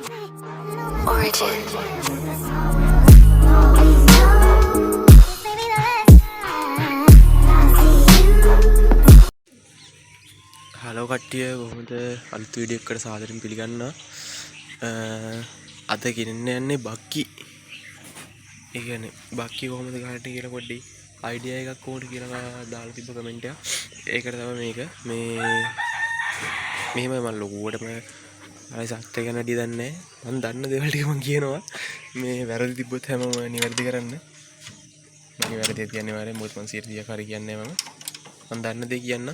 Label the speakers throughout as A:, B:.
A: Origin.
B: Hello කට්ටිය කොහොමද අලුත් වීඩියෝ එකකට සාදරයෙන් පිළිගන්නවා. අද ගෙනන්න යන්නේ බක්කි. ඒ කියන්නේ බක්කි කොහොමද ගහන්නේ කියලා පොඩ්ඩි අයිඩියා එකක් ඕනේ කියලා දාලා තිබ්බ කමෙන්ට් එක. ඒකට තමයි මේක මෙහෙම මම ලොකුවටම ආයි සත්‍ය ගැන වැඩි දන්නේ නැහැ. මම දන්න දේවල් ටික මම කියනවා. මේ වැරදි තිබ්බොත් හැමෝම නිවැරදි කරන්න. මම වැරදි කියන්නේ මාරේ මොකද මම 100% හරි කියන්නේ මම දන්න දේ කියන්න.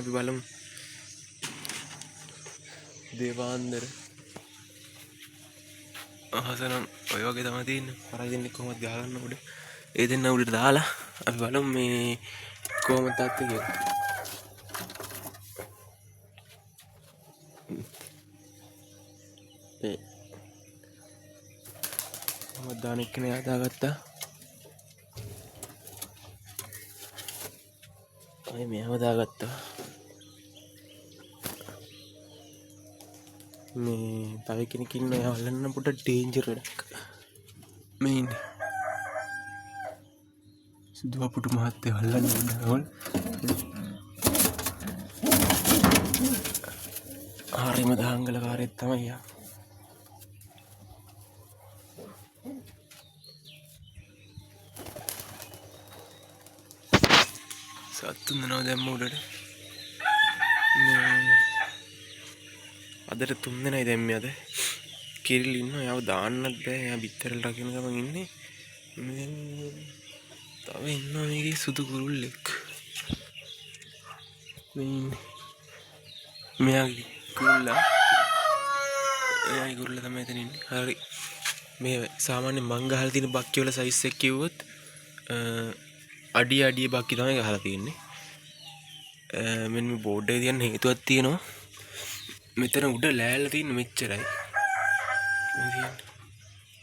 B: අපි බලමු දේවාන්දර අහසනම් ඔය වගේ තමයි තියෙන්නේ. අර දෙන්නේ කොහොමද ගහගන්න උඩ. ඒ දෙන්න උඩට දාලා අපි බලමු මේ කොහොමද තාත්තේ කියලා. කොහොමද දාන එක්කනේ හදාගත්තා. අය මෙහෙම දාගත්තා. මේ තව කෙනෙක් ඉන්න එයා හොල්ලන්න පොඩ ඩේන්ජර් වැඩක්. මේ ඉන්නේ සුදු අපුටු මහත්තයා හොල්ලන්න ඕන. හරිම දහංගලකාරයෙක් තමයි යා. සත්තු මොනවද දැම්ම උඩට. අදට 3 දෙනයි දැම්මේ අද. කිරිල් ඉන්නවා. යාව දාන්නත් බෑ. එයා බිත්තරල් රකින්න ගමන් ඉන්නේ. මේ තව ඉන්නවා මේකේ සුදු කුරුල්ලෙක්. මෙයාගේ කුරුල්ලා. එයාගේ කුරුල්ලා තමයි එතන ඉන්නේ. හරි. මේ සාමාන්‍ය මං ගහලා තියෙන බක්කි වල සයිස් එක කිව්වොත් අඩිය බක්කි තමයි ගහලා තියෙන්නේ. මෙන්න මේ බෝඩ් එකේ තියන්න හේතුවක් තියෙනවා. මෙතන උඩ ලෑල්ලා තියෙන මෙච්චරයි.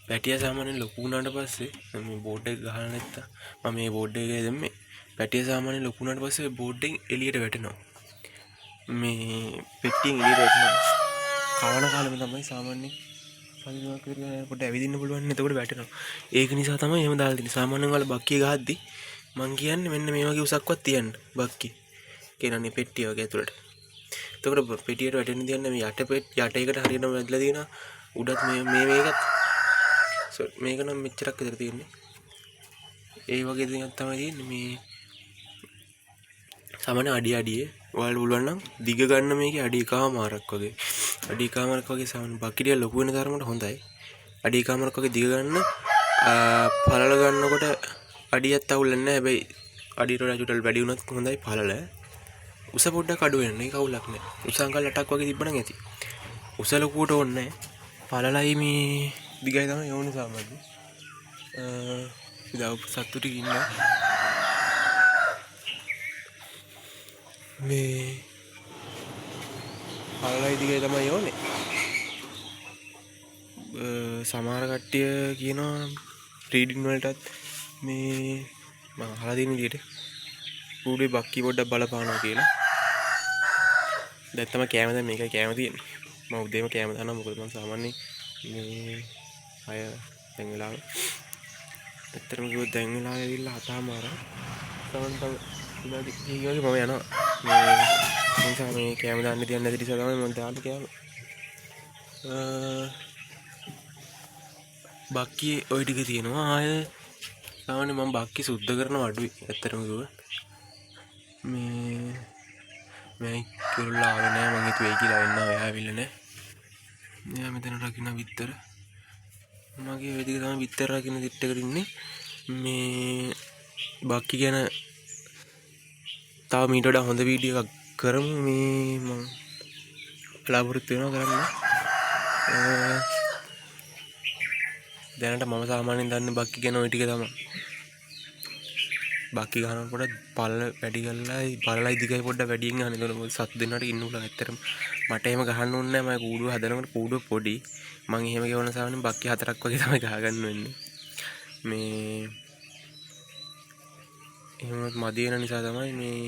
B: පැටියා සාමාන්‍යයෙන් ලොකු වුණාට පස්සේ මේ බෝඩ් එක ගහලා නැත්තම් මම මේ බෝඩ් එකේ දැම්මේ. පැටියා සාමාන්‍යයෙන් ලොකු වුණාට පස්සේ බෝඩ් එකෙන් එළියට වැටෙනවා. මේ පෙට්ටියෙන් එළියට වැටෙනවා. කවන කාලෙම තමයි සාමාන්‍යයෙන් පරිණාමයක් කරගෙන පොඩ්ඩ ඇවිදින්න පුළුවන්. එතකොට වැටෙනවා. ඒක නිසා තමයි එහෙම දාලා තියෙන්නේ. සාමාන්‍යයෙන් වල බක්කිය ගහද්දි මං කියන්නේ මෙන්න මේ වගේ උසක්වත් තියන්න බක්කි. කියනනේ පෙට්ටිය වගේ ඇතුළට. එතකොට පෙට්ටියට වැටෙන්න තියන්න මේ යට එකට හරියටම වැදලා තියෙනවා. උඩත් මේකත් මේක නම් මෙච්චරක් විතර තියෙන්නේ. ඒ වගේ දෙයක් තමයි තියෙන්නේ. මේ සාමාන්‍ය අඩියේ ඔයාලා පුළුවන් නම් දිග ගන්න මේකේ අඩි එකමාරක් වගේ. අඩි එකමාරක් වගේ සාමාන්‍ය බක්කිය ලොකු වෙන තරමට හොඳයි. අඩි එකමාරක් වගේ දිග ගන්න පළල ගන්නකොට අඩියත් අවුල් නැහැ. හැබැයි අඩියට වඩා චුට්ටක් වැඩි වුණත් හොඳයි පළල. උස පොඩ්ඩක් අඩු වෙන එක අවුලක් නැහැ. උස අංකල් 8ක් වගේ තිබ්බනම් ඇති. උස ලොකුවට ඕනේ නැහැ. පළලයි මේ දිගයි තමයි ඕනේ සාමාන්‍යයෙන්. ඉතින් සත්තු ටික ඉන්න මේ පළලයි දිගයි තමයි ඕනේ. සමහර කට්ටිය කියනවා බ්‍රීඩින් වලටත් මේ මම අහලා තියෙන විදිහට ඌඩේ බක්කි පොඩ්ඩක් බලපානවා කියලා. දැන් තමයි කෑම දැන් මේකයි කෑම තියෙන්නේ. මම උදේම කෑම දානවා. මොකද මම සාමාන්‍යයෙන් මේ අය දැන් වෙලාව ඇත්තටම කිව්වොත් දැන් වෙලාව ඇවිල්ලා 7:00 සමන් තව විනාඩි 30 වගේ මම යනවා. මේ නිසා මේ කෑම දාන්න තියන්නේ නැති නිසා තමයි මම දාන්නේ කෑම. බක්කි ওই ටික තියෙනවා. ආය සාමාන්‍ය මම බක්කි සුද්ධ කරනවා අඩුයි. ඇත්තටම කිව්වොත් මේ කිරුල්ලා ආවේ නැහැ. මං හිතුවේ ඒ කියලා එන්න ඔයා ඇවිල්ලා නැහැ. මෙයා මෙතන රකින්න විතර. මගේ ওই ටික තමයි විතර රකින්න දිට්ටකට ඉන්නේ. මේ බක්කි ගැන තව මීට වඩා හොඳ වීඩියෝ එකක් කරමු. මේ මම බලාපොරොත්තු වෙනවා කරන්න. දැනට මම සාමාන්‍යයෙන් දන්නේ බක්කි ගැන ওই ටික තමයි. බක්කි ගහනකොට පල්ල වැඩි කරලා පල්ලයි දිගයි පොඩ්ඩක් වැඩියෙන් ගන්න. ඒක මොකද සත් දෙනාට ඉන්න උලා ඇත්තටම මට එහෙම ගහන්න ඕනේ නැහැ. මම කූඩුව හදනකොට කූඩුව පොඩි. මම එහෙම ගෙවන සාමාන්‍යයෙන් බක්කි 4ක් වගේ තමයි ගහගන්න වෙන්නේ. මේ එහෙම මදි වෙන නිසා තමයි මේ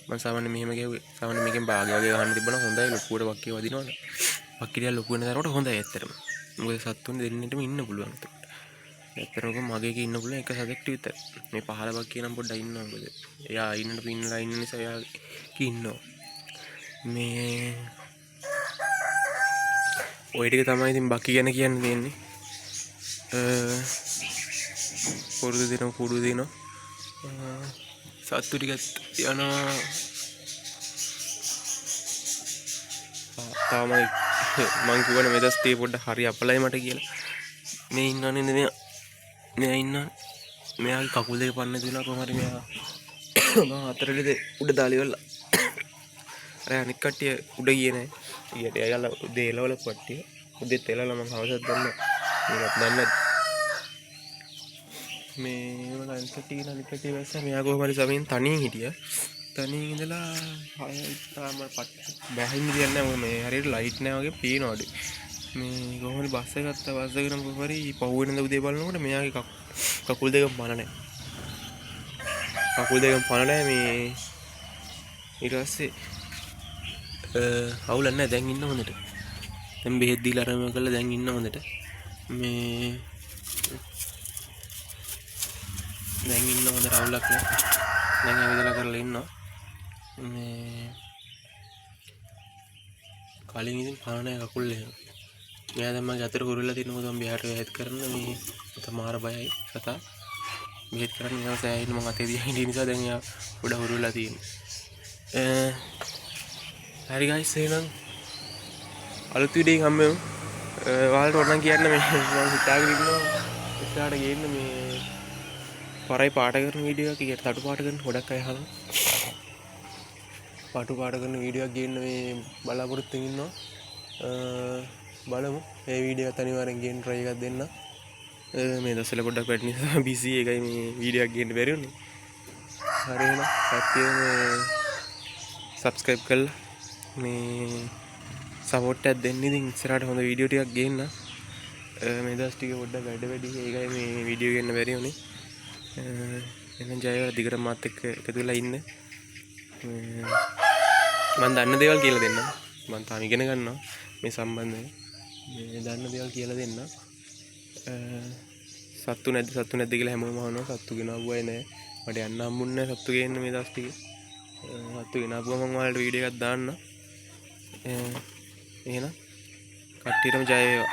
B: මම සාමාන්‍යයෙන් මෙහෙම ගෙවුවේ. සාමාන්‍යයෙන් මේකෙන් භාගය වගේ ගහන්න තිබ්බනම් හොඳයි. ලොකුවට බක්කිය වදිනවනේ. පක්කිරිය ලොකු වෙන තරමට හොඳයි ඇත්තටම. මොකද සත්තුන් දෙන්නෙටම ඉන්න පුළුවන් එතකොට. ඇත්තටම මගේක ඉන්න පුළුවන් එක සතෙක්ට විතර. මේ 15ක් කියනම් පොඩ්ඩක් ඉන්නවා මොකද. එයා ඉන්නට පින්නලා ඉන්න නිසා එයා ඉන්නවා. මේ ඔය ටික තමයි ඉතින් බක්කි ගැන කියන්න තියෙන්නේ. පුරුදු දින පුරුදු දින සත්තු ටිකත් යනවා. තාමයි මං කිව්වනේ මේ දවස් තේ පොඩ්ඩක් හරි අපලයි මට කියලා. මේ ඉන්නවනේ නේද මෙයා ඉන්න මෙයාගේ කකුල් දෙක පන්න දුනා කොහොම හරි මෙයා මම අතරලද උඩ දාලා ඉවරලා. අර අනික් කට්ටිය උඩ ගියේ නැහැ. ඊට එයාලා උදේ එලවල කට්ටිය උදේත් එලවලා මම හවසත් දැම්මා. මේකත් දන්නේ මේ වල අනික් කට්ටිය වැස්සා මෙයා කොහොම හරි සමෙන් තනියෙන් හිටියා. තනියෙන් ඉඳලා තාම බැහින් ඉඳියන්නේ නැහැ. මේ හරියට ලයිට් නැහැ වගේ පේනවලු. මේ කොහොම හරි බස් එක ගත්තා. බස් එක නම් කොහොම හරි පහුවෙනින්ද උදේ බලනකොට මෙයාගේ කකුල් දෙකම පණ නැහැ. කකුල් දෙකම පණ නැහැ. මේ ඊට පස්සේ අවුලක් නැහැ. දැන් ඉන්න හොඳට. දැන් බෙහෙත් දීලා ආරම්භ කළා. දැන් ඉන්න හොඳට. මේ දැන් ඉන්න හොඳට අවුලක් නැහැ. දැන් ඇවිදලා කරලා ඉන්නවා. මේ කලින් ඉතින් පණ නැහැ කකුල් දෙක. මෙයා දැන් මගේ අතට හුරුලා තියෙන මොකද මම බිහාරට බෙහෙත් කරන්න මේ තමාර බයයි සතා. බෙහෙත් කරන්න යනවා සෑහෙන මම අතේ දිහා ඉඳි නිසා දැන් එයා පොඩ හුරුලා තියෙනවා. හරි ගයිස් එහෙනම් අලුත් වීඩියෝ එකක් හම්බෙමු. ඔයාලට ඕන නම් කියන්න මේ මම හිතාගෙන ඉන්නවා ඉස්සරහට ගේන්න මේ පරයි පාට කරන වීඩියෝ එකක්. ඊට තටු පාට කරන ගොඩක් අය අහනවා. පාටු පාට කරන වීඩියෝ එකක් ගේන්න මේ බලාපොරොත්තු වෙනවා. බලමු මේ වීඩියෝ එකත් අනිවාර්යෙන් ගේන්න try එකක් දෙන්න. මේ දවස්වල පොඩ්ඩක් වැඩ නිසා busy එකයි මේ වීඩියෝ එකක් ගේන්න බැරි වුණේ. හරි එහෙනම් කට්ටිය මේ subscribe කරලා මේ සපෝට් එකක් දෙන්න. ඉතින් ඉස්සරහට හොඳ වීඩියෝ ටිකක් ගේන්න. මේ දවස් ටික පොඩ්ඩක් වැඩ වැඩි ඒකයි මේ වීඩියෝ ගේන්න බැරි වුණේ. එහෙනම් ජය වේවා දිගට මාත් එක්ක එකතු වෙලා ඉන්න. මම දන්න දේවල් කියලා දෙන්න. මම තාම ඉගෙන ගන්නවා මේ සම්බන්ධයෙන්. මේ දන්න දේවල් කියලා දෙන්න. සත්තු නැද්ද කියලා හැමෝම අහනවා. සත්තු ගෙනාවුවයි නෑ. මට යන්න හම්බුන්නේ නෑ සත්තු ගේන්න මේ දවස් ටික. සත්තු ගෙනාවුවම මම ඔයාලට වීඩියෝ එකක් දාන්න. එහෙනම් කට්ටියටම ජය වේවා.